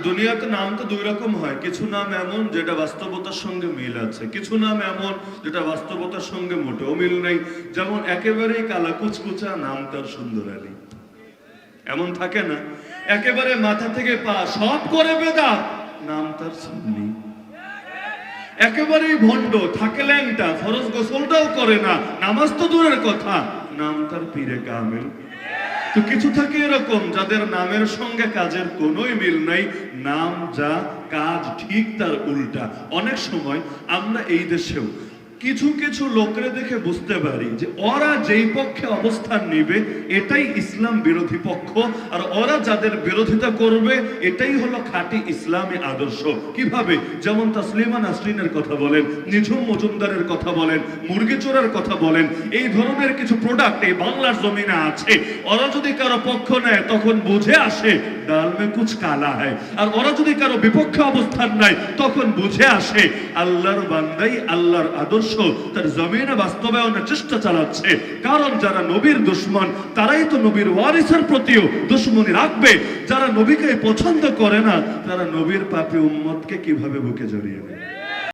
দুনিয়াতে নাম তো দুই রকম হয়, কিছু নাম এমন যেটা বাস্তবতার সঙ্গে মিল আছে, কিছু নাম এমন যেটা বাস্তবতার সঙ্গে মোটেও মিল নেই। যেমন একেবারেই কালা কুচকুচা, নাম তার সুন্দর আলী। এমন থাকে না? একেবারে মাথা থেকে পা সব করে বেদাত, নাম তার সুন্নি। একেবারেই ভণ্ড, থাকে ল্যাংটা, ফরজ গোসলটাও করে না, নামাজ তো দূরের কথা, নাম তার পীরে কামেল। তো কিছু থাকে এরকম যাদের নামের সঙ্গে কাজের কোনোই মিল নাই, নাম যা কাজ ঠিক তার উল্টা। অনেক সময় আমরা এই দেশেও কিছু কিছু লোকরে দেখে বুঝতে পারি যে ওরা যেই পক্ষে অবস্থান নিবে এটাই ইসলাম বিরোধী পক্ষ, আর ওরা যাদের বিরোধিতা করবে এটাই হলো খাঁটি ইসলামী আদর্শ। কিভাবে? যেমন তাসলিমা নাসরিনের কথা বলেন, নিঝুম মজুমদারের কথা বলেন, মুরগি চোরার কথা বলেন, এই ধরনের কিছু প্রোডাক্ট এই বাংলার জমিনে আছে। ওরা যদি কারো পক্ষ নেয় তখন বুঝে আসে ডাল মে কুছ কালা হয়, আর ওরা যদি কারো বিপক্ষে অবস্থান নেয় তখন বুঝে আসে আল্লাহর বান্দাই আল্লাহর আদর্শ তার জমিনে বাস্তবায়নের চেষ্টা চালাচ্ছে। কারণ যারা নবীর দুশমন তারাই তো নবীর ওয়ারিসের প্রতিও দুশমনি রাখবে। যারা নবীকে পছন্দ করে না তারা নবীর পাপী উম্মতকে কিভাবে বুকে জড়িয়ে নেয়।